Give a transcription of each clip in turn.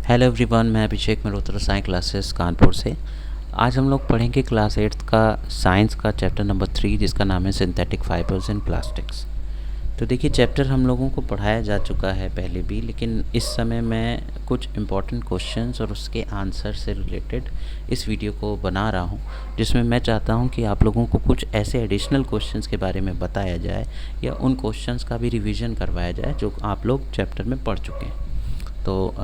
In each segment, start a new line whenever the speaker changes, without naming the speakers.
Hello everyone, मैं अभिषेक Malhotra science classes Kanpur से। आज हम लोग पढ़ेंगे क्लास 8th का साइंस का चैप्टर नंबर 3, जिसका नाम है सिंथेटिक फाइबर्स इन प्लास्टिक्स। तो देखिए, चैप्टर हम लोगों को पढ़ाया जा चुका है पहले भी, लेकिन इस समय मैं कुछ इम्पॉर्टेंट क्वेश्चंस और उसके आंसर से रिलेटेड इस वीडियो को बना रहा हूँ, जिसमें मैं चाहता हूँ कि आप लोगों को कुछ ऐसे एडिशनल क्वेश्चंस के बारे में बताया जाए या उन क्वेश्चंस का भी रिवीजन करवाया जाए जो आप लोग चैप्टर में पढ़ चुके हैं। तो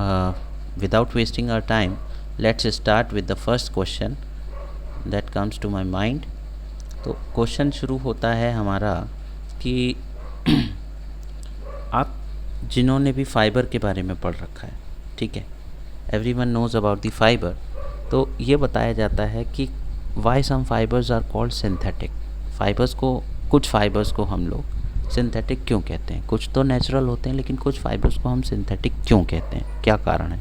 without wasting our time, let's start with the first question that comes to my mind। तो क्वेश्चन शुरू होता है हमारा कि आप जिन्होंने भी फाइबर के बारे में पढ़ रखा है, ठीक है, everyone knows about the fibre. तो ये बताया जाता है कि why some fibres are called synthetic. कुछ फाइबर्स को हम लोग सिंथेटिक क्यों कहते हैं? कुछ तो नेचुरल होते हैं, लेकिन कुछ फाइबर्स को हम सिंथेटिक क्यों कहते हैं, क्या कारण है?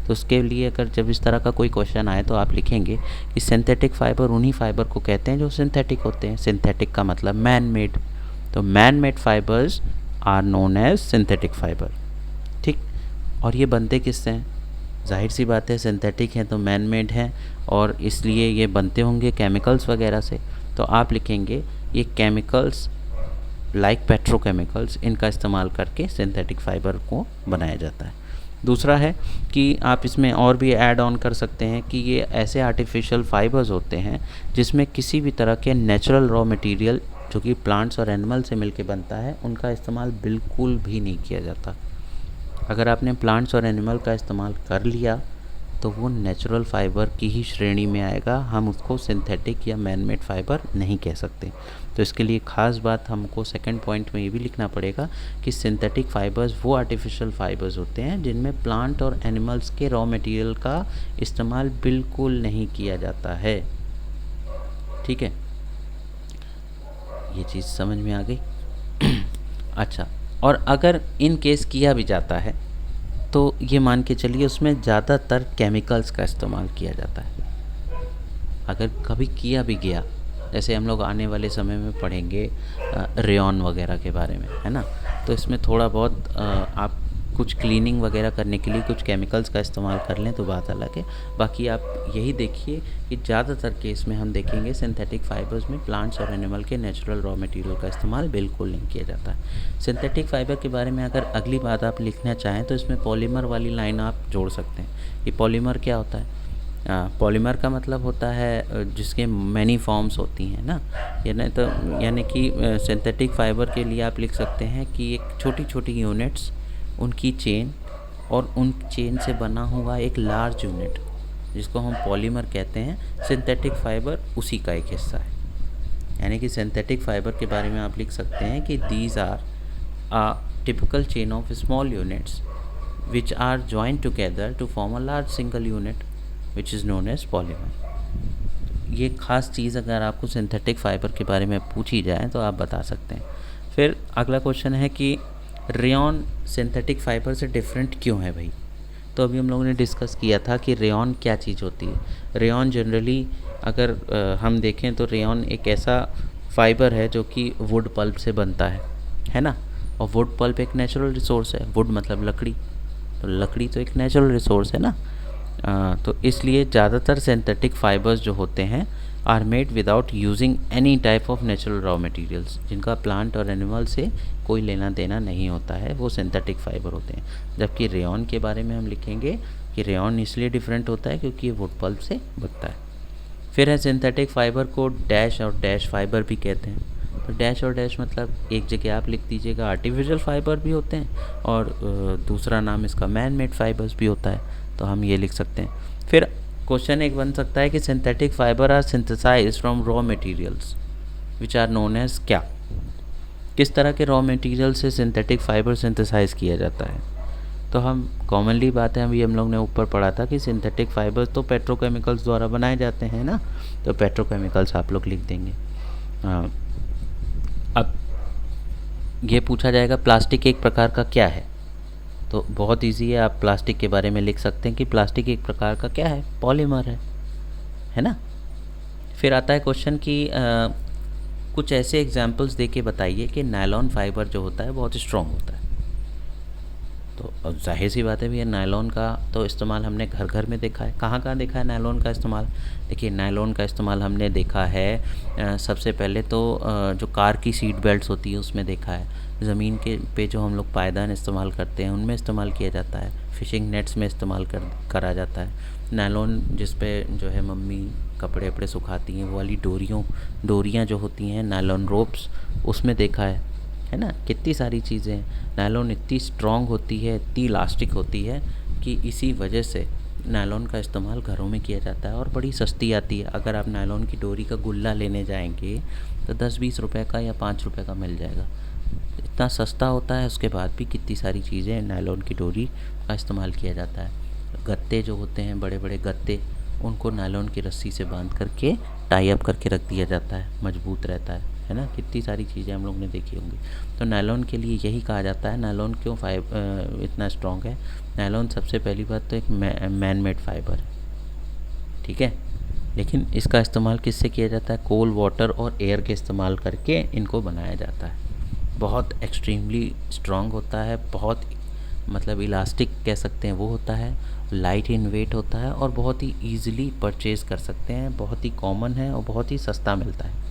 तो उसके लिए अगर जब इस तरह का कोई क्वेश्चन आए तो आप लिखेंगे कि सिंथेटिक फाइबर उन्हीं फाइबर को कहते हैं जो सिंथेटिक होते हैं। सिंथेटिक का मतलब मैन मेड, तो man made fibres are known as synthetic fibre, ठीक। और ये बनते किससे हैं? जाहिर सी बात है, सिंथेटिक हैं तो मैन मेड हैं, और इसलिए ये बनते होंगे केमिकल्स वगैरह से। तो आप लिखेंगे ये केमिकल्स लाइक पेट्रोकेमिकल्स, इनका इस्तेमाल करके सिंथेटिक फाइबर को बनाया जाता है। दूसरा है कि आप इसमें और भी ऐड ऑन कर सकते हैं कि ये ऐसे आर्टिफिशियल फाइबर्स होते हैं जिसमें किसी भी तरह के नेचुरल रॉ मटेरियल जो कि प्लांट्स और एनिमल से मिलके बनता है, उनका इस्तेमाल बिल्कुल भी नहीं किया जाता। अगर आपने प्लांट्स और एनिमल का इस्तेमाल कर लिया तो वो नेचुरल फाइबर की ही श्रेणी में आएगा, हम उसको सिंथेटिक या मैन मेड फाइबर नहीं कह सकते। तो इसके लिए ख़ास बात हमको सेकंड पॉइंट में ये भी लिखना पड़ेगा कि सिंथेटिक फाइबर्स वो आर्टिफिशियल फाइबर्स होते हैं जिनमें प्लांट और एनिमल्स के रॉ मटेरियल का इस्तेमाल बिल्कुल नहीं किया जाता है, ठीक है। ये चीज़ समझ में आ गई? अच्छा, और अगर इन केस किया भी जाता है तो ये मान के चलिए उसमें ज़्यादातर केमिकल्स का इस्तेमाल किया जाता है। अगर कभी किया भी गया, जैसे हम लोग आने वाले समय में पढ़ेंगे रेयॉन वगैरह के बारे में, है ना, तो इसमें थोड़ा बहुत आप कुछ क्लीनिंग वगैरह करने के लिए कुछ केमिकल्स का इस्तेमाल कर लें तो बात अलग है। बाकी आप यही देखिए कि ज़्यादातर केस में हम देखेंगे सिंथेटिक फाइबर्स में प्लांट्स और एनिमल के नेचुरल रॉ मटेरियल का इस्तेमाल बिल्कुल नहीं किया जाता है। सिंथेटिक फाइबर के बारे में अगर अगली बात आप लिखना चाहें तो इसमें पॉलीमर वाली लाइन आप जोड़ सकते हैं। ये पॉलीमर क्या होता है? पॉलीमर का मतलब होता है जिसके मैनी फॉर्म्स होती हैं ना, यानी कि सिंथेटिक फाइबर के लिए आप लिख सकते हैं कि एक छोटी छोटी यूनिट्स, उनकी चेन, और उन चेन से बना हुआ एक लार्ज यूनिट जिसको हम पॉलीमर कहते हैं। सिंथेटिक फाइबर उसी का एक हिस्सा है। यानी कि सिंथेटिक फाइबर के बारे में आप लिख सकते हैं कि these are a typical chain of small units which are joined together to form a large single unit which is known as polymer. ये खास चीज़ अगर आपको सिंथेटिक फाइबर के बारे में पूछी जाए तो आप बता सकते हैं। फिर अगला क्वेश्चन है कि रेयॉन सिंथेटिक फाइबर से डिफरेंट क्यों है भाई? तो अभी हम लोगों ने डिस्कस किया था कि रेयॉन क्या चीज़ होती है। रेयॉन जनरली अगर हम देखें तो रेयॉन एक ऐसा फाइबर है जो कि वुड पल्प से बनता है ना, और वुड पल्प एक नेचुरल रिसोर्स है। वुड मतलब लकड़ी, तो लकड़ी तो एक नेचुरल रिसोर्स है ना। तो इसलिए ज़्यादातर सिंथेटिक फाइबर्स जो होते हैं are made without using any type of natural raw materials, जिनका प्लांट और एनिमल से कोई लेना देना नहीं होता है, वो सिंथेटिक फाइबर होते हैं। जबकि रेयॉन के बारे में हम लिखेंगे कि रेयॉन इसलिए डिफरेंट होता है क्योंकि ये वुड पल्प से बनता है। फिर है सिंथेटिक फाइबर को डैश और डैश फाइबर भी कहते हैं। तो डैश और डैश मतलब एक जगह आप लिख दीजिएगा आर्टिफिशियल फाइबर भी होते हैं, और दूसरा नाम इसका मैन मेड फाइबर्स भी होता है, तो हम ये लिख सकते हैं। फिर क्वेश्चन एक बन सकता है कि synthetic fibre are synthesised from raw materials which are known as क्या? किस तरह के रॉ मटेरियल से सिंथेटिक फाइबर सिंथेसाइज किया जाता है? तो हम कॉमनली बात है, अभी हम लोग ने ऊपर पढ़ा था कि सिंथेटिक फाइबर्स तो पेट्रोकेमिकल्स द्वारा बनाए जाते हैं ना, तो पेट्रोकेमिकल्स आप लोग लिख देंगे। अब ये पूछा जाएगा प्लास्टिक एक प्रकार का क्या है? तो बहुत इजी है, आप प्लास्टिक के बारे में लिख सकते हैं कि प्लास्टिक एक प्रकार का क्या है? पॉलीमर है ना। फिर आता है क्वेश्चन कि कुछ ऐसे एग्जाम्पल्स दे के बताइए कि नायलॉन फाइबर जो होता है बहुत स्ट्रॉन्ग होता है। तो अब ज़ाहिर सी बात है भैया, नायलॉन का तो इस्तेमाल हमने घर घर में देखा है। कहाँ कहाँ देखा है नायलॉन का इस्तेमाल? देखिए, नायलॉन का इस्तेमाल हमने देखा है सबसे पहले तो जो कार की सीट बेल्ट्स होती है उसमें देखा है। ज़मीन के पे जो हम लोग पायदान इस्तेमाल करते हैं उनमें इस्तेमाल किया जाता है। फ़िशिंग नेट्स में इस्तेमाल करा जाता है। नायलॉन जिस पे जो है मम्मी कपड़े वपड़े सुखाती हैं, वो वाली डोरियाँ जो होती हैं नायलॉन रोप्स, उसमें देखा है ना। कितनी सारी चीज़ें हैं। नायलॉन इतनी स्ट्रॉन्ग होती है, इतनी इलास्टिक होती है कि इसी वजह से नायलॉन का इस्तेमाल घरों में किया जाता है और बड़ी सस्ती आती है। अगर आप नायलॉन की डोरी का गुल्ला लेने जाएंगे तो 10-20 रुपए का या 5 रुपए का मिल जाएगा। इतना सस्ता होता है, उसके बाद भी कितनी सारी चीज़ें नायलॉन की डोरी का इस्तेमाल किया जाता है। गत्ते जो होते हैं, बड़े बड़े गत्ते, उनको नायलॉन की रस्सी से बांध करके टाई अप करके रख दिया जाता है, मजबूत रहता है ना। कितनी सारी चीज़ें हम लोग ने देखी होंगी। तो नायलॉन के लिए यही कहा जाता है। नायलॉन क्यों इतना स्ट्रॉन्ग है? नायलॉन सबसे पहली बात तो एक मैन मेड फाइबर है, ठीक है। लेकिन इसका इस्तेमाल किससे किया जाता है? कोल, वाटर और एयर के इस्तेमाल करके इनको बनाया जाता है। बहुत एक्सट्रीमली स्ट्रॉन्ग होता है, बहुत मतलब इलास्टिक कह सकते हैं वो होता है, लाइट इन वेट होता है और बहुत ही ईज़िली परचेज़ कर सकते हैं, बहुत ही कॉमन है और बहुत ही सस्ता मिलता है।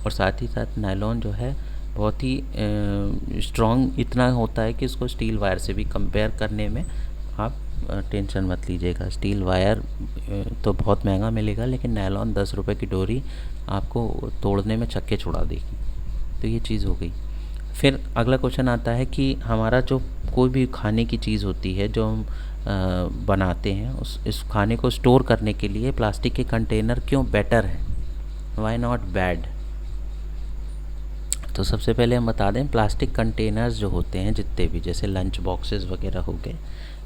और साथ ही साथ नायलॉन जो है बहुत ही स्ट्रॉन्ग इतना होता है कि उसको स्टील वायर से भी कंपेयर करने में आप टेंशन मत लीजिएगा। स्टील वायर तो बहुत महंगा मिलेगा, लेकिन नायलॉन 10 रुपए की डोरी आपको तोड़ने में छक्के छुड़ा देगी। तो ये चीज़ हो गई। फिर अगला क्वेश्चन आता है कि हमारा जो कोई भी खाने की चीज़ होती है जो हम बनाते हैं, इस खाने को स्टोर करने के लिए प्लास्टिक के कंटेनर क्यों बेटर है? Why not bad? तो सबसे पहले हम बता दें, प्लास्टिक कंटेनर्स जो होते हैं जितने भी, जैसे लंच बॉक्सेस वगैरह हो गए,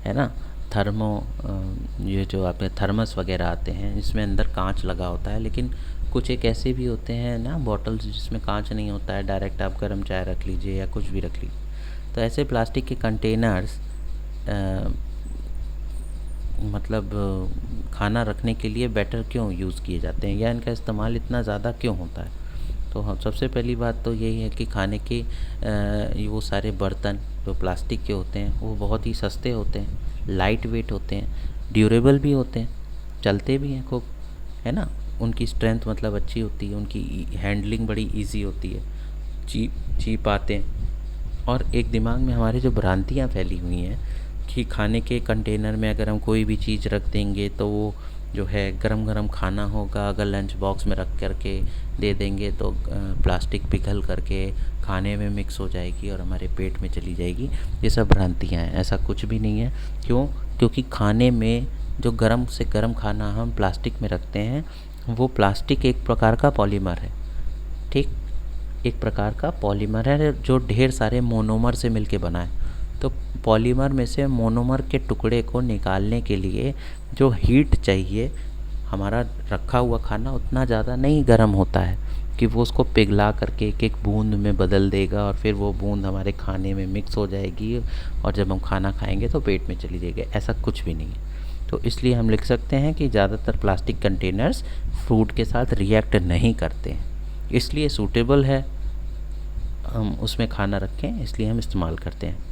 है ना, ये जो आपके थर्मस वगैरह आते हैं, इसमें अंदर कांच लगा होता है। लेकिन कुछ एक ऐसे भी होते हैं ना बॉटल्स जिसमें कांच नहीं होता है, डायरेक्ट आप गर्म चाय रख लीजिए या कुछ भी रख लीजिए। तो ऐसे प्लास्टिक के कंटेनर्स मतलब खाना रखने के लिए बेटर क्यों यूज़ किए जाते हैं, या इनका इस्तेमाल इतना ज़्यादा क्यों होता है? तो हम सबसे पहली बात तो यही है कि खाने के वो सारे बर्तन जो प्लास्टिक के होते हैं वो बहुत ही सस्ते होते हैं, लाइट वेट होते हैं, ड्यूरेबल भी होते हैं, चलते भी हैं खूब, है ना। उनकी स्ट्रेंथ मतलब अच्छी होती है, उनकी हैंडलिंग बड़ी इजी होती है, चीप आते हैं। और एक दिमाग में हमारे जो भ्रांतियाँ फैली हुई हैं कि खाने के कंटेनर में अगर हम कोई भी चीज़ रख देंगे तो वो जो है गरम गरम खाना होगा, अगर लंच बॉक्स में रख करके दे देंगे तो प्लास्टिक पिघल करके खाने में मिक्स हो जाएगी और हमारे पेट में चली जाएगी। ये सब भ्रांतियाँ हैं, ऐसा कुछ भी नहीं है। क्यों? क्योंकि खाने में जो गरम से गरम खाना हम प्लास्टिक में रखते हैं, वो प्लास्टिक एक प्रकार का पॉलीमर है, ठीक, एक प्रकार का पॉलीमर है जो ढेर सारे मोनोमर से मिलके बना है। तो पॉलीमर में से मोनोमर के टुकड़े को निकालने के लिए जो हीट चाहिए, हमारा रखा हुआ खाना उतना ज़्यादा नहीं गर्म होता है कि वो उसको पिघला करके एक एक बूंद में बदल देगा और फिर वो बूंद हमारे खाने में मिक्स हो जाएगी और जब हम खाना खाएंगे तो पेट में चली जाएगी। ऐसा कुछ भी नहीं है। तो इसलिए हम लिख सकते हैं कि ज़्यादातर प्लास्टिक कंटेनर्स फूड के साथ रिएक्ट नहीं करते हैं, इसलिए सूटेबल है हम उसमें खाना रखें, इसलिए हम इस्तेमाल करते हैं।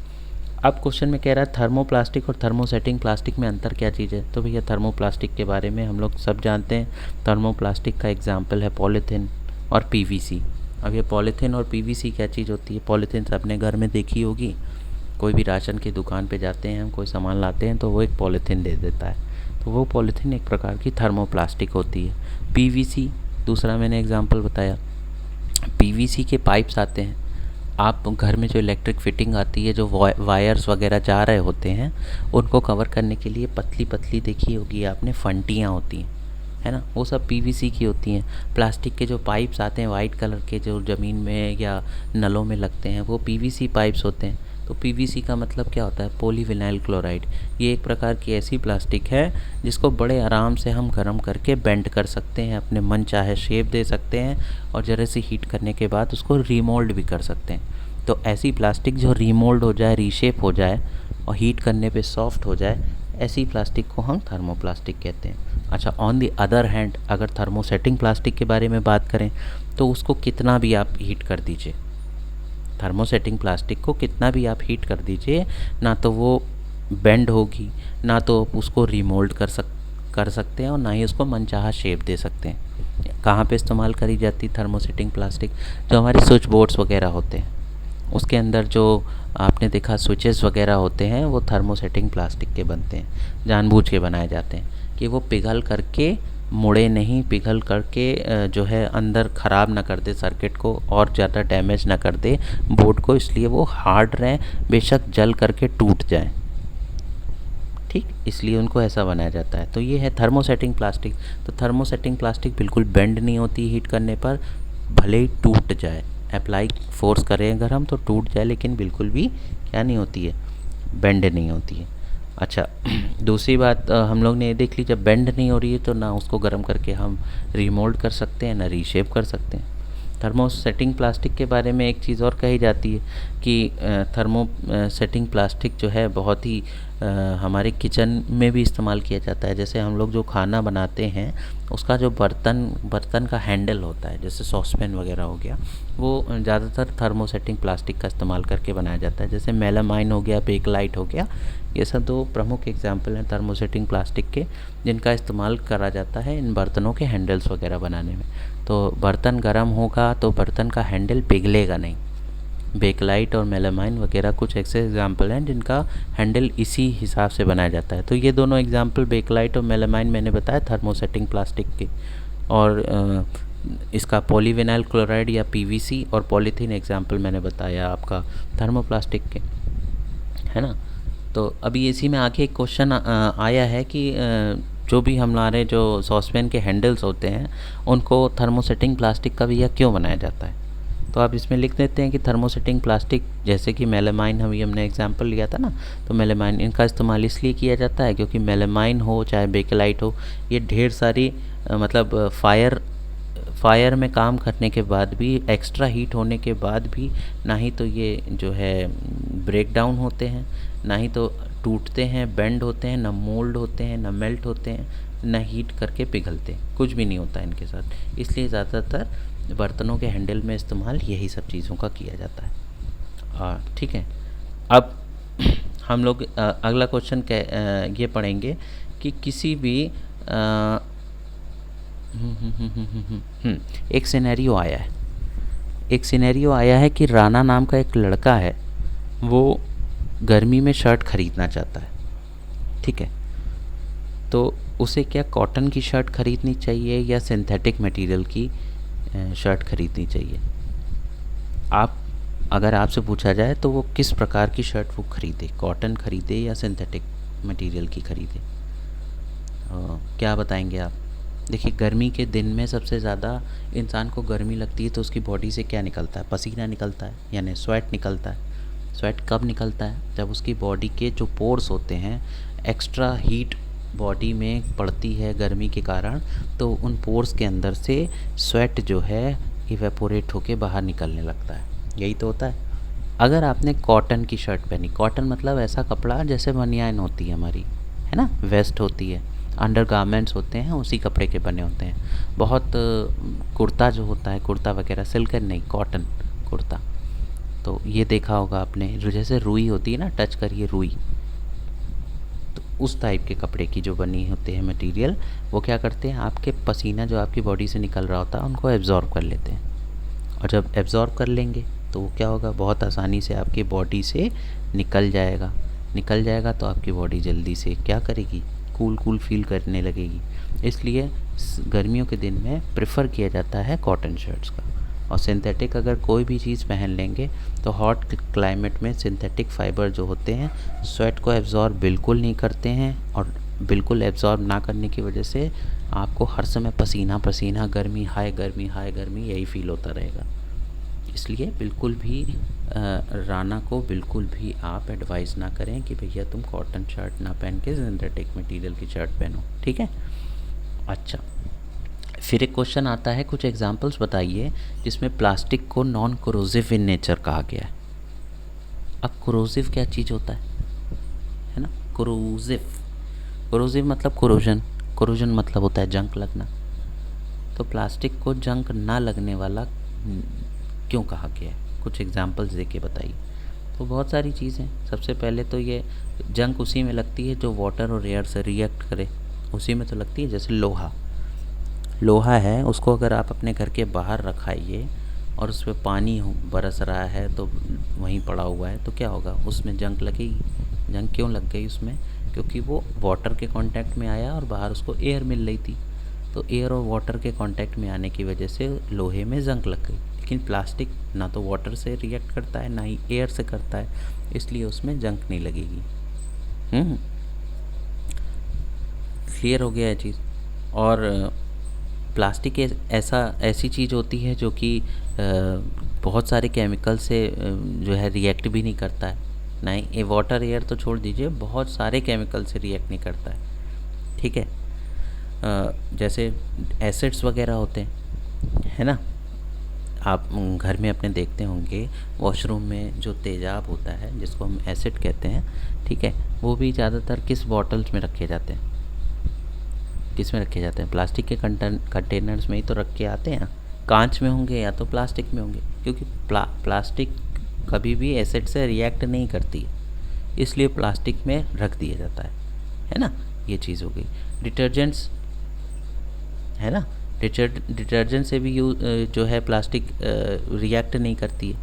अब क्वेश्चन में कह रहा है थर्मोप्लास्टिक और थर्मोसेटिंग प्लास्टिक में अंतर क्या चीज़ है? तो भैया थर्मोप्लास्टिक के बारे में हम लोग सब जानते हैं। थर्मोप्लास्टिक का एग्जाम्पल है पॉलीथीन और पीवीसी। अब ये पॉलीथीन और पीवीसी क्या चीज़ होती है? पॉलीथीन अपने घर में देखी होगी, कोई भी राशन की दुकान पे जाते हैं हम, कोई सामान लाते हैं तो वो एक पॉलीथीन दे देता है, तो वो पॉलीथीन एक प्रकार की थर्मोप्लास्टिक होती है। पीवीसी दूसरा मैंने एग्जाम्पल बताया, पीवीसी के पाइप्स आते हैं, आप घर में जो इलेक्ट्रिक फिटिंग आती है, जो वायर्स वगैरह जा रहे होते हैं, उनको कवर करने के लिए पतली पतली देखी होगी आपने फंटियाँ होती हैं, है ना, वो सब पीवीसी की होती हैं। प्लास्टिक के जो पाइप्स आते हैं वाइट कलर के, जो ज़मीन में या नलों में लगते हैं, वो पीवीसी पाइप्स होते हैं। तो पीवीसी का मतलब क्या होता है? Polyvinyl chloride. ये एक प्रकार की ऐसी प्लास्टिक है जिसको बड़े आराम से हम गर्म करके बेंड कर सकते हैं, अपने मन चाहे शेप दे सकते हैं और ज़रा सी हीट करने के बाद उसको रीमोल्ड भी कर सकते हैं। तो ऐसी प्लास्टिक जो रीमोल्ड हो जाए, रीशेप हो जाए और हीट करने पे सॉफ्ट हो जाए, ऐसी प्लास्टिक को हम थर्मोप्लास्टिक कहते हैं। अच्छा, ऑन दी अदर हैंड अगर थर्मोसेटिंग प्लास्टिक के बारे में बात करें तो उसको कितना भी आप हीट कर दीजिए, थर्मोसेटिंग प्लास्टिक को कितना भी आप हीट कर दीजिए, ना तो वो बेंड होगी, ना तो आप उसको रिमोल्ड कर सकते हैं, और ना ही उसको मनचाहा शेप दे सकते हैं। कहाँ पे इस्तेमाल करी जाती थर्मोसेटिंग प्लास्टिक? जो हमारे स्विच बोर्ड्स वगैरह होते हैं उसके अंदर जो आपने देखा स्विचेस वगैरह होते हैं वो थर्मोसेटिंग प्लास्टिक के बनते हैं, जानबूझ के बनाए जाते हैं कि वो पिघल करके मुड़े नहीं, पिघल करके जो है अंदर ख़राब ना कर दे सर्किट को और ज़्यादा डैमेज ना कर दे बोर्ड को, इसलिए वो हार्ड रहें, बेशक जल करके टूट जाएं, ठीक, इसलिए उनको ऐसा बनाया जाता है। तो ये है थर्मोसेटिंग प्लास्टिक। तो थर्मोसेटिंग प्लास्टिक बिल्कुल बेंड नहीं होती हीट करने पर, भले ही टूट जाए, अप्लाई फोर्स करें अगर हम तो टूट जाए, लेकिन बिल्कुल भी क्या नहीं होती है, बेंड नहीं होती है। अच्छा दूसरी बात हम लोग ने ये देख ली, जब बेंड नहीं हो रही है तो ना उसको गर्म करके हम रीमोल्ड कर सकते हैं, ना रीशेप कर सकते हैं। थर्मोसेटिंग प्लास्टिक के बारे में एक चीज़ और कही जाती है कि थर्मोसेटिंग प्लास्टिक जो है बहुत ही हमारे किचन में भी इस्तेमाल किया जाता है। जैसे हम लोग जो खाना बनाते हैं उसका जो बर्तन का हैंडल होता है, जैसे सॉसपैन वगैरह हो गया, वो ज़्यादातर थर्मोसेटिंग प्लास्टिक का इस्तेमाल करके बनाया जाता है। जैसे मेलामाइन हो गया, बेकलाइट हो गया, ये सब दो प्रमुख एग्जाम्पल हैं थर्मोसेटिंग प्लास्टिक के जिनका इस्तेमाल करा जाता है इन बर्तनों के हैंडल्स वगैरह बनाने में। तो बर्तन गर्म होगा तो बर्तन का हैंडल पिघलेगा नहीं। बेकलाइट और मेलामाइन वगैरह कुछ ऐसे एग्जाम्पल हैं जिनका हैंडल इसी हिसाब से बनाया जाता है। तो ये दोनों एग्जाम्पल बेकलाइट और मेलामाइन मैंने बताया थर्मोसेटिंग प्लास्टिक के, और इसका पॉलीविनाइल क्लोराइड या पीवीसी और पॉलीथीन एग्जाम्पल मैंने बताया आपका थर्मोप्लास्टिक के, है ना। तो अभी इसी में आगे एक क्वेश्चन आया है कि जो भी हमारे जो सॉसपैन के हैंडल्स होते हैं उनको थर्मोसेटिंग प्लास्टिक का भैया क्यों बनाया जाता है? तो आप इसमें लिख देते हैं कि थर्मोसेटिंग प्लास्टिक, जैसे कि मेलामाइन हमने एग्जांपल लिया था ना, तो मेलामाइन इनका इस्तेमाल इसलिए किया जाता है क्योंकि मेलामाइन हो चाहे बेकेलाइट हो, ये ढेर सारी मतलब फायर में काम करने के बाद भी, एक्स्ट्रा हीट होने के बाद भी ना ही तो ये जो है ब्रेक डाउन होते हैं, ना ही तो टूटते हैं, बेंड होते हैं, ना मोल्ड होते हैं, ना मेल्ट होते हैं, ना हीट करके पिघलते, कुछ भी नहीं होता है इनके साथ। इसलिए ज़्यादातर बर्तनों के हैंडल में इस्तेमाल यही सब चीज़ों का किया जाता है। ठीक है, अब हम लोग अगला क्वेश्चन ये पढ़ेंगे कि किसी भी एक सिनेरियो आया है कि राणा नाम का एक लड़का है, वो गर्मी में शर्ट ख़रीदना चाहता है, ठीक है। तो उसे क्या कॉटन की शर्ट ख़रीदनी चाहिए या सिंथेटिक मटेरियल की शर्ट ख़रीदनी चाहिए? अगर आपसे पूछा जाए तो वो किस प्रकार की शर्ट वो ख़रीदे, कॉटन ख़रीदे या सिंथेटिक मटेरियल की ख़रीदे? क्या बताएंगे आप? देखिए, गर्मी के दिन में सबसे ज़्यादा इंसान को गर्मी लगती है तो उसकी बॉडी से क्या निकलता है? पसीना निकलता है, यानी स्वेट निकलता है। स्वेट कब निकलता है? जब उसकी बॉडी के जो पोर्स होते हैं, एक्स्ट्रा हीट बॉडी में पड़ती है गर्मी के कारण, तो उन पोर्स के अंदर से स्वेट जो है इवेपोरेट होके बाहर निकलने लगता है। यही तो होता है। अगर आपने कॉटन की शर्ट पहनी, कॉटन मतलब ऐसा कपड़ा जैसे बनियान होती है हमारी, है ना, वेस्ट होती है, अंडर गारमेंट्स होते हैं, उसी कपड़े के बने होते हैं। बहुत कुर्ता जो होता है, कुर्ता वगैरह सिल्कन नहीं, कॉटन कुर्ता, तो ये देखा होगा आपने, जो जैसे रुई होती है ना, टच करिए रुई, तो उस टाइप के कपड़े की जो बनी होते हैं मटेरियल, वो क्या करते हैं, आपके पसीना जो आपकी बॉडी से निकल रहा होता है उनको एब्जॉर्ब कर लेते हैं। और जब एब्जॉर्ब कर लेंगे तो वो क्या होगा, बहुत आसानी से आपकी बॉडी से निकल जाएगा तो आपकी बॉडी जल्दी से क्या करेगी, कूल फील करने लगेगी। इसलिए गर्मियों के दिन में प्रेफर किया जाता है कॉटन शर्ट्स का। और सिंथेटिक अगर कोई भी चीज़ पहन लेंगे तो हॉट क्लाइमेट में सिंथेटिक फाइबर जो होते हैं स्वेट को एब्जॉर्ब बिल्कुल नहीं करते हैं, और बिल्कुल एब्जॉर्ब ना करने की वजह से आपको हर समय पसीना, गर्मी हाय गर्मी यही फील होता रहेगा। इसलिए बिल्कुल भी राना को बिल्कुल भी आप एडवाइस ना करें कि भैया तुम कॉटन शर्ट ना पहन के सिंथेटिक मटेरियल की शर्ट पहनो, ठीक है। अच्छा, फिर एक क्वेश्चन आता है, कुछ एग्जांपल्स बताइए जिसमें प्लास्टिक को नॉन कोरोसिव इन नेचर कहा गया है। अब कोरोसिव क्या चीज़ होता है ना, कोरोसिव मतलब कोरोजन मतलब होता है जंग लगना। तो प्लास्टिक को जंग ना लगने वाला क्यों कहा गया है, कुछ एग्जांपल्स दे के बताइए। तो बहुत सारी चीज़ें, सबसे पहले तो ये जंक उसी में लगती है जो वाटर और एयर से रिएक्ट करे, उसी में तो लगती है। जैसे लोहा, लोहा है, उसको अगर आप अपने घर के बाहर रखाइए और उस पर पानी बरस रहा है तो वहीं पड़ा हुआ है, तो क्या होगा, उसमें जंग लगेगी। जंग क्यों लग गई उसमें? क्योंकि वो वाटर के कांटेक्ट में आया और बाहर उसको एयर मिल रही थी, तो एयर और वाटर के कांटेक्ट में आने की वजह से लोहे में जंग लग गई। लेकिन प्लास्टिक ना तो वाटर से रिएक्ट करता है ना ही एयर से करता है, इसलिए उसमें जंग नहीं लगेगी। क्लियर हो गया है चीज़। और प्लास्टिक ऐसी चीज़ होती है जो कि बहुत सारे केमिकल से जो है रिएक्ट भी नहीं करता है। नहीं, ये वाटर एयर तो छोड़ दीजिए, बहुत सारे केमिकल से रिएक्ट नहीं करता है। ठीक है। जैसे एसिड्स वगैरह होते हैं, है ना, आप घर में अपने देखते होंगे वॉशरूम में जो तेज़ाब होता है जिसको हम एसिड कहते हैं, ठीक है, वो भी ज़्यादातर किस बॉटल्स में रखे जाते हैं? किस में रखे जाते हैं? प्लास्टिक के कंटेनर्स में ही तो रख के आते हैं। कांच में होंगे या तो प्लास्टिक में होंगे, क्योंकि प्लास्टिक कभी भी एसिड से रिएक्ट नहीं करती है, इसलिए प्लास्टिक में रख दिया जाता है ना। ये चीज़ हो गई। डिटर्जेंट्स, है ना, डिटर्जेंट से भी जो है प्लास्टिक रिएक्ट नहीं करती है,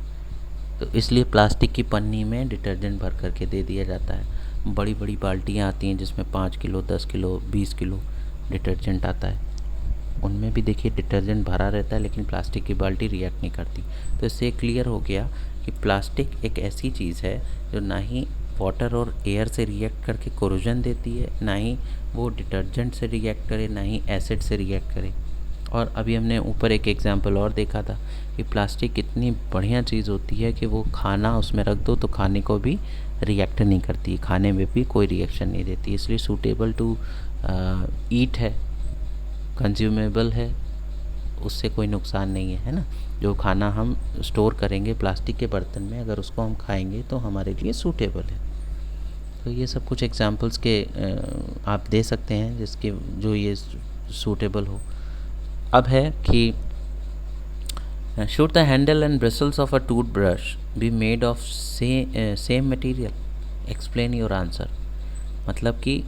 तो इसलिए प्लास्टिक की पन्नी में डिटर्जेंट भर करके दे दिया जाता है। बड़ी बड़ी बाल्टियाँ आती हैं जिसमें 5 किलो 10 किलो 20 किलो डिटर्जेंट आता है, उनमें भी देखिए डिटर्जेंट भरा रहता है, लेकिन प्लास्टिक की बाल्टी रिएक्ट नहीं करती। तो इससे क्लियर हो गया कि प्लास्टिक एक ऐसी चीज़ है जो ना ही वाटर और एयर से रिएक्ट करके कोरोजन देती है, ना ही वो डिटर्जेंट से रिएक्ट करे, ना ही एसिड से रिएक्ट करे। और अभी हमने ऊपर एक एग्जांपल और देखा था कि प्लास्टिक इतनी बढ़िया चीज़ होती है कि वो खाना उसमें रख दो तो खाने को भी रिएक्ट नहीं करती, खाने में भी कोई रिएक्शन नहीं देती, इसलिए सूटेबल टू ईट है, कंज्यूमेबल है, उससे कोई नुकसान नहीं है ना। जो खाना हम स्टोर करेंगे प्लास्टिक के बर्तन में, अगर उसको हम खाएंगे तो हमारे लिए सूटेबल है। तो ये सब कुछ एग्जांपल्स के आप दे सकते हैं जिसके जो ये सूटेबल हो। अब है कि should the handle and bristles of a toothbrush be made of same material? Explain your answer. मतलब कि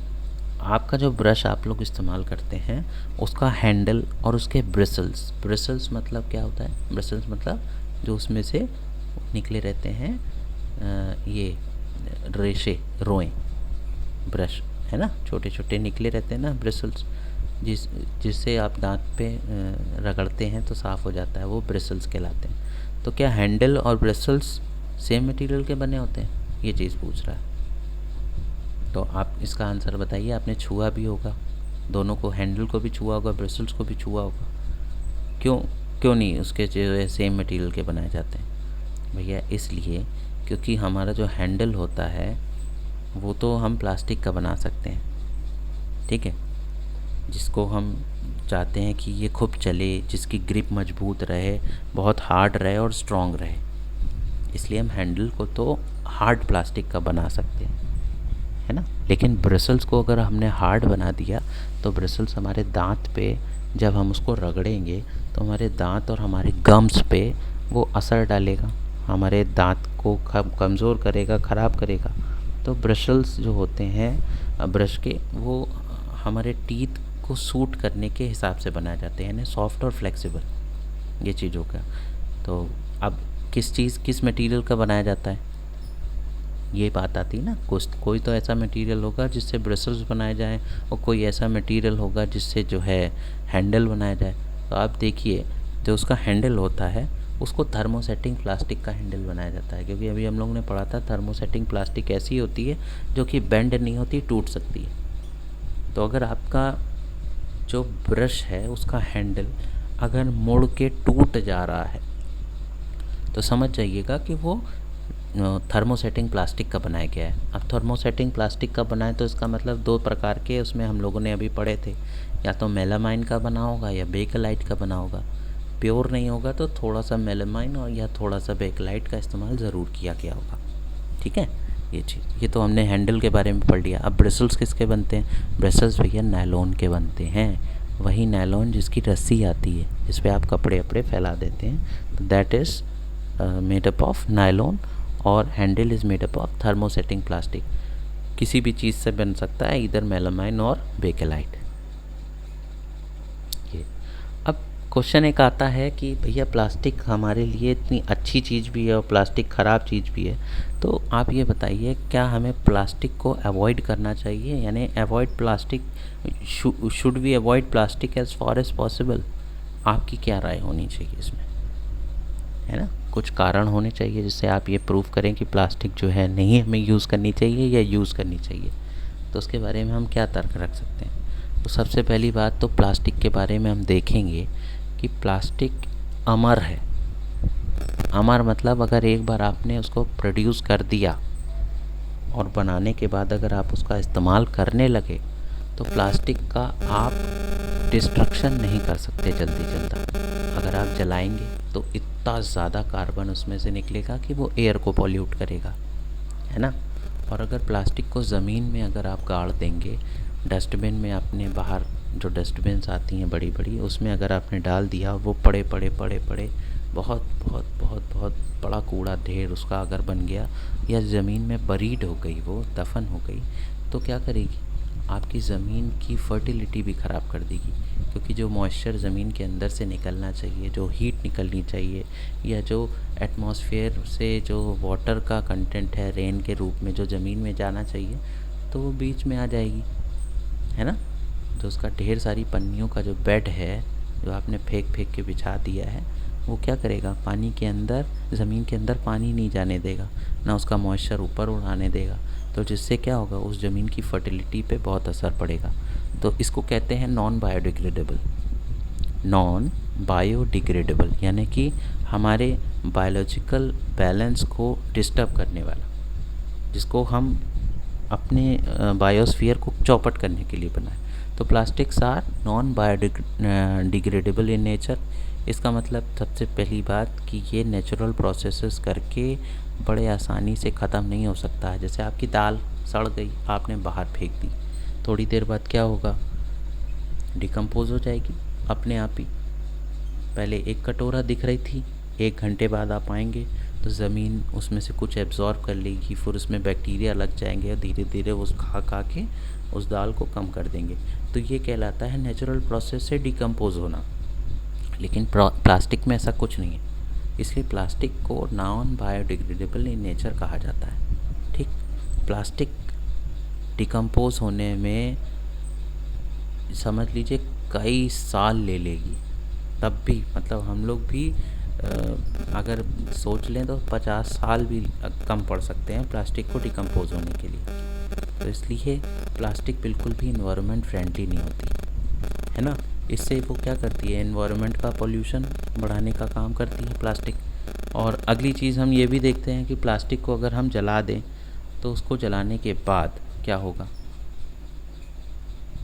आपका जो ब्रश आप लोग इस्तेमाल करते हैं उसका हैंडल और उसके ब्रिसल्स, ब्रिसल्स मतलब क्या होता है? ब्रिसल्स मतलब जो उसमें से निकले रहते हैं ये रेशे, रोएं, ब्रश, है ना, छोटे छोटे निकले रहते हैं ना ब्रिसल्स, जिससे आप दांत पे रगड़ते हैं तो साफ़ हो जाता है, वो ब्रिसल्स कहलाते हैं। तो क्या हैंडल और ब्रिसल्स सेम मटेरियल के बने होते हैं? ये चीज़ पूछ रहा है। तो आप इसका आंसर बताइए। आपने छुआ भी होगा, दोनों को, हैंडल को भी छुआ होगा, ब्रिसल्स को भी छुआ होगा। क्यों नहीं उसके जो है सेम मटेरियल के बनाए जाते हैं? भैया इसलिए क्योंकि हमारा जो हैंडल होता है वो तो हम प्लास्टिक का बना सकते हैं, ठीक है, जिसको हम चाहते हैं कि ये खूब चले, जिसकी ग्रिप मजबूत रहे, बहुत हार्ड रहे और स्ट्रॉन्ग रहे, इसलिए हम हैंडल को तो हार्ड प्लास्टिक का बना सकते हैं, है ना। लेकिन ब्रिसल्स को अगर हमने हार्ड बना दिया तो ब्रिसल्स हमारे दांत पे जब हम उसको रगड़ेंगे तो हमारे दांत और हमारे गम्स पे वो असर डालेगा, हमारे दांत को कमज़ोर करेगा, ख़राब करेगा। तो ब्रिसल्स जो होते हैं ब्रश के, वो हमारे टीथ को सूट करने के हिसाब से बनाए जाते हैं, यानी सॉफ्ट और फ्लेक्सिबल, ये चीज़ होगा। तो अब किस मटेरियल का बनाया जाता है, ये बात आती है ना। कोई तो ऐसा मटेरियल होगा जिससे ब्रिसल्स बनाए जाएं और कोई ऐसा मटेरियल होगा जिससे जो है हैंडल बनाया जाए। तो आप देखिए, जो उसका हैंडल होता है उसको थर्मोसेटिंग प्लास्टिक का हैंडल बनाया जाता है, क्योंकि अभी हम लोग ने पढ़ा था थर्मोसेटिंग प्लास्टिक ऐसी होती है जो कि बेंड नहीं होती, टूट सकती है। तो अगर आपका जो ब्रश है उसका हैंडल अगर मुड़ के टूट जा रहा है तो समझ जाइएगा कि वो थर्मोसेटिंग प्लास्टिक का बनाया गया है। अब थर्मोसेटिंग प्लास्टिक का बनाए तो इसका मतलब दो प्रकार के उसमें हम लोगों ने अभी पढ़े थे, या तो मेलामाइन का बना होगा या बेकलाइट का बना होगा। प्योर नहीं होगा तो थोड़ा सा मेलामाइन और या थोड़ा सा बेकलाइट का इस्तेमाल ज़रूर किया गया होगा, ठीक है। ये चीज़, ये तो हमने हैंडल के बारे में पढ़ लिया। अब ब्रिसल्स किसके बनते हैं? ब्रिसल्स भैया नायलॉन के बनते हैं, वही नायलॉन जिसकी रस्सी आती है जिस पे आप कपड़े अपड़े फैला देते हैं, that is made up of nylon और handle is made up of thermosetting plastic. किसी भी चीज़ से बन सकता है, इधर मेलामाइन और बेकेलाइट। ये अब क्वेश्चन एक आता है कि भैया प्लास्टिक हमारे लिए इतनी अच्छी चीज़ भी है और प्लास्टिक ख़राब चीज़ भी है, तो आप ये बताइए क्या हमें प्लास्टिक को अवॉइड करना चाहिए, यानी avoid plastic, should we avoid plastic as far as possible? आपकी क्या राय होनी चाहिए इसमें, है ना? कुछ कारण होने चाहिए जिससे आप ये प्रूव करें कि प्लास्टिक जो है नहीं हमें यूज़ करनी चाहिए या यूज़ करनी चाहिए। तो उसके बारे में हम क्या तर्क रख सकते हैं? तो सबसे पहली बात तो प्लास्टिक के बारे में हम देखेंगे कि प्लास्टिक अमर है। अमर मतलब अगर एक बार आपने उसको प्रोड्यूस कर दिया और बनाने के बाद अगर आप उसका इस्तेमाल करने लगे तो प्लास्टिक का आप डिस्ट्रक्शन नहीं कर सकते जल्दी जल्दी। अगर आप जलाएंगे तो इतना ज़्यादा कार्बन उसमें से निकलेगा कि वो एयर को पॉल्यूट करेगा, है ना? और अगर प्लास्टिक को ज़मीन में अगर आप गाड़ देंगे, डस्टबिन में आपने बाहर जो डस्टबिन्स आती हैं बड़ी बड़ी, उसमें अगर आपने डाल दिया और वो पड़े पड़े पड़े पड़े बहुत बहुत बहुत बहुत बड़ा कूड़ा ढेर उसका अगर बन गया या ज़मीन में बरीड हो गई, वो दफन हो गई, तो क्या करेगी? आपकी ज़मीन की फर्टिलिटी भी ख़राब कर देगी, क्योंकि जो मॉइस्चर ज़मीन के अंदर से निकलना चाहिए, जो हीट निकलनी चाहिए, या जो एटमॉस्फेयर से जो वाटर का कंटेंट है रेन के रूप में जो ज़मीन में जाना चाहिए, तो वो बीच में आ जाएगी, है ना? जो उसका ढेर सारी पन्नियों का जो बेड है, जो आपने फेंक फेंक के बिछा दिया है, वो क्या करेगा? पानी के अंदर, ज़मीन के अंदर पानी नहीं जाने देगा, ना उसका मॉइस्चर ऊपर उड़ाने देगा, तो जिससे क्या होगा? उस ज़मीन की फर्टिलिटी पे बहुत असर पड़ेगा। तो इसको कहते हैं नॉन बायोडिग्रेडेबल। नॉन बायोडिग्रेडेबल यानी कि हमारे बायोलॉजिकल बैलेंस को डिस्टर्ब करने वाला, जिसको हम अपने बायोस्फीयर को चौपट करने के लिए बनाए। तो plastics are non biodegradable in nature. इसका मतलब सबसे पहली बात कि ये नेचुरल प्रोसेसेस करके बड़े आसानी से ख़त्म नहीं हो सकता है। जैसे आपकी दाल सड़ गई, आपने बाहर फेंक दी, थोड़ी देर बाद क्या होगा? डिकम्पोज हो जाएगी अपने आप ही। पहले एक कटोरा दिख रही थी, 1 घंटे बाद आप आएंगे तो ज़मीन उसमें से कुछ एब्जॉर्ब कर लेगी, फिर उसमें बैक्टीरिया लग जाएंगे और धीरे धीरे वो खा के उस दाल को कम कर देंगे। तो ये कहलाता है नेचुरल प्रोसेस से डिकम्पोज होना। लेकिन प्लास्टिक में ऐसा कुछ नहीं है, इसलिए प्लास्टिक को नॉन बायोडिग्रेडेबल इन नेचर कहा जाता है। ठीक, प्लास्टिक डिकम्पोज होने में समझ लीजिए कई साल ले लेगी, तब भी मतलब हम लोग भी अगर सोच लें तो 50 साल भी कम पड़ सकते हैं प्लास्टिक को डिकम्पोज होने के लिए। तो इसलिए प्लास्टिक बिल्कुल भी इन्वायरमेंट फ्रेंडली नहीं होती, है ना? इससे वो क्या करती है? इन्वायरमेंट का पोल्यूशन बढ़ाने का काम करती है प्लास्टिक। और अगली चीज़ हम ये भी देखते हैं कि प्लास्टिक को अगर हम जला दें तो उसको जलाने के बाद क्या होगा?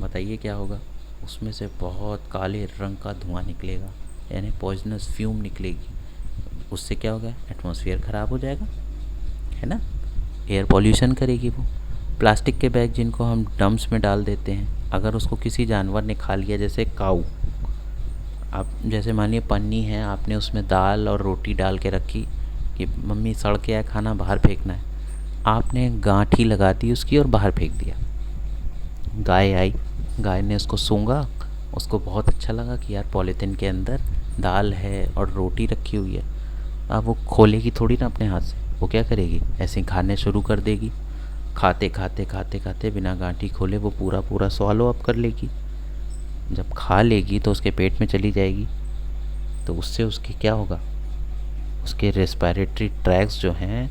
बताइए क्या होगा? उसमें से बहुत काले रंग का धुआं निकलेगा, यानी पॉइजनस फ्यूम निकलेगी। उससे क्या होगा? एटमॉस्फेयर ख़राब हो जाएगा, है ना? एयर पॉल्यूशन करेगी वो। प्लास्टिक के बैग जिनको हम डंप्स में डाल देते हैं, अगर उसको किसी जानवर ने खा लिया, जैसे काऊ, आप जैसे मानिए पन्नी है, आपने उसमें दाल और रोटी डाल के रखी कि मम्मी सड़ के आया खाना बाहर फेंकना है, आपने गांठी लगा दी उसकी और बाहर फेंक दिया। गाय आई, गाय ने उसको सूंघा, उसको बहुत अच्छा लगा कि यार पॉलीथीन के अंदर दाल है और रोटी रखी हुई है। अब वो खोलेगी थोड़ी ना अपने हाथ से, वो क्या करेगी? ऐसे ही खाने शुरू कर देगी। खाते खाते खाते खाते बिना गांठी खोले वो पूरा पूरा स्वॉलो अप कर लेगी। जब खा लेगी तो उसके पेट में चली जाएगी, तो उससे उसकी क्या होगा? उसके रेस्पिरेटरी ट्रैक्स जो हैं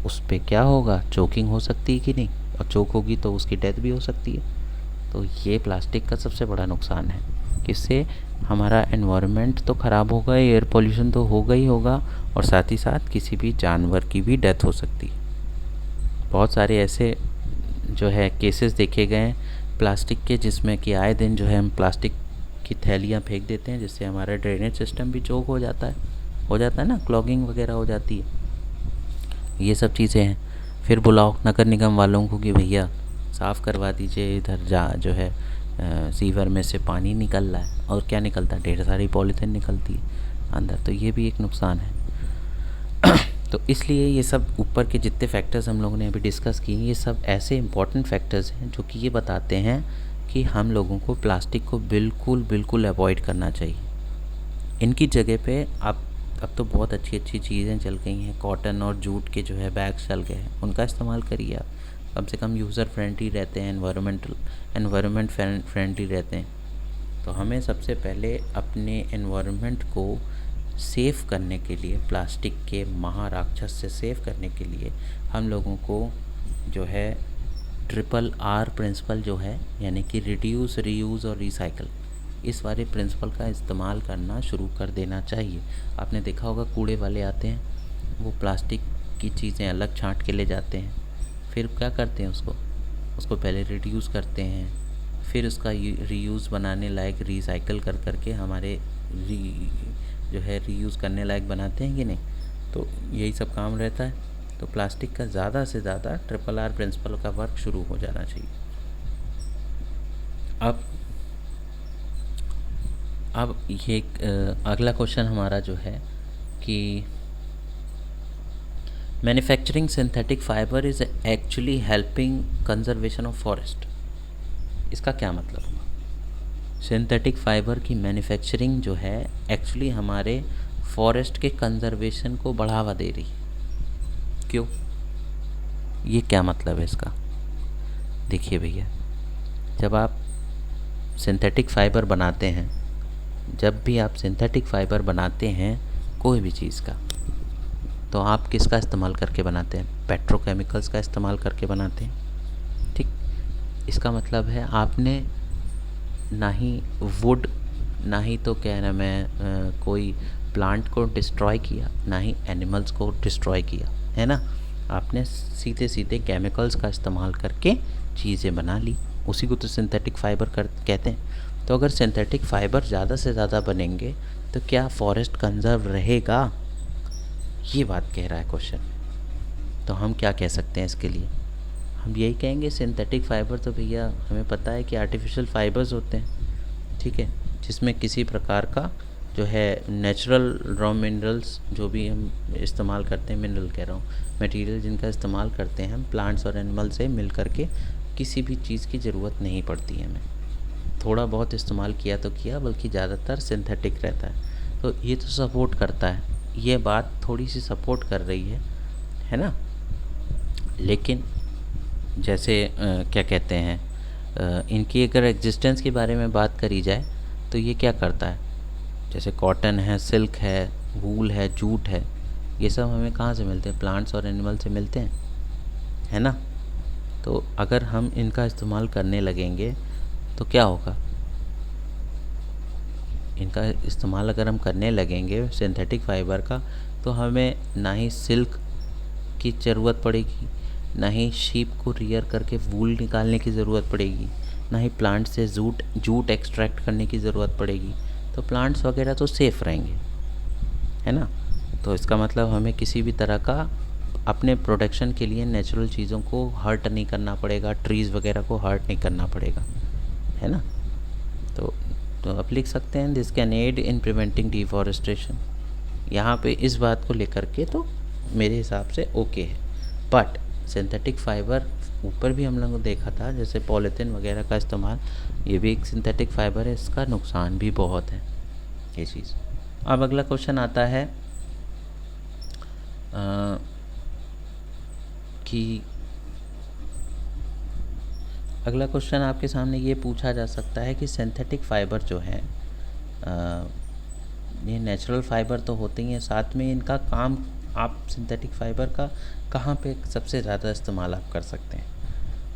उस पर क्या होगा? चोकिंग हो सकती है कि नहीं? और चोक होगी तो उसकी डेथ भी हो सकती है। तो ये प्लास्टिक का सबसे बड़ा नुकसान है कि इससे हमारा एनवायरनमेंट तो ख़राब होगा, एयर पोल्यूशन तो होगा ही होगा, और साथ ही साथ किसी भी जानवर की भी डेथ हो सकती है। बहुत सारे ऐसे जो है केसेस देखे गए हैं प्लास्टिक के, जिसमें कि आए दिन जो है हम प्लास्टिक की थैलियाँ फेंक देते हैं, जिससे हमारा ड्रेनेज सिस्टम भी चोक हो जाता है ना, क्लॉगिंग वगैरह हो जाती है। ये सब चीज़ें हैं। फिर बुलाओ नगर निगम वालों को कि भैया साफ़ करवा दीजिए, इधर जो है सीवर में से पानी निकल रहा है और क्या निकलता है? ढेर सारी पॉलीथीन निकलती है अंदर। तो ये भी एक नुकसान है। तो इसलिए ये सब ऊपर के जितने फैक्टर्स हम लोगों ने अभी डिस्कस किए, ये सब ऐसे इम्पॉर्टेंट फैक्टर्स हैं जो कि ये बताते हैं कि हम लोगों को प्लास्टिक को बिल्कुल बिल्कुल अवॉइड करना चाहिए। इनकी जगह पे अब तो बहुत अच्छी अच्छी चीज़ें चल गई हैं, कॉटन और जूट के जो है बैग्स चल गए हैं, उनका इस्तेमाल करिए आप। कम से कम यूज़र फ्रेंडली रहते हैं, एनवायरनमेंट फ्रेंडली रहते हैं। तो हमें सबसे पहले अपने एनवायरनमेंट को सेफ़ करने के लिए, प्लास्टिक के महाराक्षस से सेव करने के लिए हम लोगों को जो है RRR प्रिंसिपल जो है, यानी कि रिड्यूस, रीयूज़ और रिसाइकल, इस वाले प्रिंसिपल का इस्तेमाल करना शुरू कर देना चाहिए। आपने देखा होगा कूड़े वाले आते हैं, वो प्लास्टिक की चीज़ें अलग छांट के ले जाते हैं, फिर क्या करते हैं उसको पहले रिड्यूस करते हैं, फिर उसका रीयूज़ बनाने लायक रिसाइकल कर करके हमारे जो है रीयूज़ करने लायक बनाते हैं कि नहीं। तो यही सब काम रहता है। तो प्लास्टिक का ज़्यादा से ज़्यादा RRR प्रिंसिपल का वर्क शुरू हो जाना चाहिए। अब ये अगला क्वेश्चन हमारा जो है कि manufacturing synthetic fibre is actually helping conservation of forest. इसका क्या मतलब हुआ? सिंथेटिक फाइबर की मैन्युफैक्चरिंग जो है एक्चुअली हमारे फॉरेस्ट के कंजर्वेशन को बढ़ावा दे रही है। क्यों? ये क्या मतलब है इसका? देखिए भैया, जब आप सिंथेटिक फाइबर बनाते हैं, जब भी आप सिंथेटिक फाइबर बनाते हैं कोई भी चीज़ का, तो आप किसका इस्तेमाल करके बनाते हैं? पेट्रोकेमिकल्स का इस्तेमाल करके बनाते हैं। ठीक, इसका मतलब है आपने ना ही वुड, ना ही तो क्या नाम है कोई प्लांट को डिस्ट्रॉय किया, ना ही एनिमल्स को डिस्ट्रॉय किया, है ना। आपने सीधे सीधे केमिकल्स का इस्तेमाल करके चीज़ें बना ली, उसी को तो सिंथेटिक फाइबर कहते हैं। तो अगर सिंथेटिक फाइबर ज़्यादा से ज़्यादा बनेंगे तो क्या फॉरेस्ट कंजर्व रहेगा? ये बात कह रहा है क्वेश्चन। तो हम क्या कह सकते हैं इसके लिए? हम यही कहेंगे सिंथेटिक फाइबर तो भैया हमें पता है कि आर्टिफिशियल फाइबर्स होते हैं, ठीक है, जिसमें किसी प्रकार का जो है नेचुरल रॉ मिनरल्स जो भी हम इस्तेमाल करते हैं, मिनरल कह रहा हूँ, मटेरियल जिनका इस्तेमाल करते हैं हम प्लांट्स और एनिमल से मिल करके, किसी भी चीज़ की ज़रूरत नहीं पड़ती है हमें। थोड़ा बहुत इस्तेमाल किया तो किया, बल्कि ज़्यादातर सिंथेटिक रहता है। तो ये तो सपोर्ट करता है, ये बात थोड़ी सी सपोर्ट कर रही है ना। लेकिन जैसे क्या कहते हैं इनकी अगर एग्जिस्टेंस के बारे में बात करी जाए तो ये क्या करता है? जैसे कॉटन है, सिल्क है, वूल है, जूट है, ये सब हमें कहाँ से मिलते हैं? प्लांट्स और एनिमल से मिलते हैं, है ना। तो अगर हम इनका इस्तेमाल करने लगेंगे तो क्या होगा? इनका इस्तेमाल अगर हम करने लगेंगे सिंथेटिक फाइबर का, तो हमें ना ही सिल्क की ज़रूरत पड़ेगी, ना ही शीप को रियर करके वूल निकालने की ज़रूरत पड़ेगी, ना ही प्लांट से जूट एक्सट्रैक्ट करने की ज़रूरत पड़ेगी। तो प्लांट्स वगैरह तो सेफ़ रहेंगे, है ना। तो इसका मतलब हमें किसी भी तरह का अपने प्रोटेक्शन के लिए नेचुरल चीज़ों को हर्ट नहीं करना पड़ेगा, ट्रीज़ वगैरह को हर्ट नहीं करना पड़ेगा, है ना। तो आप लिख सकते हैं this can aid in preventing deforestation. यहाँ पे इस बात को लेकर के तो मेरे हिसाब से ओके है। बट सिंथेटिक फाइबर ऊपर भी हम लोगों ने देखा था, जैसे पॉलीथीन वगैरह का इस्तेमाल, ये भी एक सिंथेटिक फाइबर है, इसका नुकसान भी बहुत है ये चीज़। अब अगला क्वेश्चन आता है कि अगला क्वेश्चन आपके सामने ये पूछा जा सकता है कि सिंथेटिक फाइबर जो है ये नेचुरल फाइबर तो होते ही हैं, साथ में इनका काम आप सिंथेटिक फाइबर का कहाँ पे सबसे ज़्यादा इस्तेमाल आप कर सकते हैं?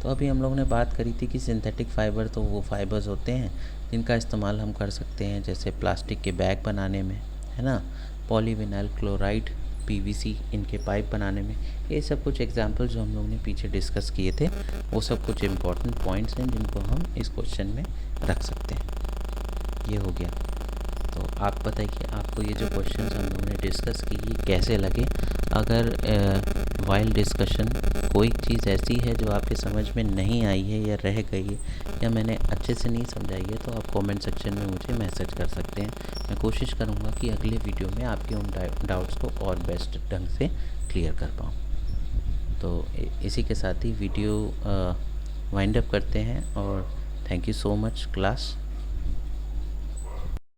तो अभी हम लोगों ने बात करी थी कि सिंथेटिक फाइबर तो वो फाइबर्स होते हैं जिनका इस्तेमाल हम कर सकते हैं जैसे प्लास्टिक के बैग बनाने में, है ना, पॉलीविनाइल क्लोराइड, PVC इनके पाइप बनाने में। ये सब कुछ एग्जाम्पल जो हम लोगों ने पीछे डिस्कस किए थे, वो सब कुछ इम्पॉर्टेंट पॉइंट्स हैं जिनको हम इस क्वेश्चन में रख सकते हैं। ये हो गया। तो आप बताइए आपको ये जो क्वेश्चंस हम लोगों ने डिस्कस की ये कैसे लगे। अगर वाइल डिस्कशन कोई चीज़ ऐसी है जो आपके समझ में नहीं आई है या रह गई है या मैंने अच्छे से नहीं समझाई है तो आप कमेंट सेक्शन में मुझे मैसेज कर सकते हैं। मैं कोशिश करूँगा कि अगले वीडियो में आपके उन डाउट्स को और बेस्ट ढंग से क्लियर कर पाऊँ। तो इसी के साथ ही वीडियो वाइंड अप करते हैं और thank you so much class.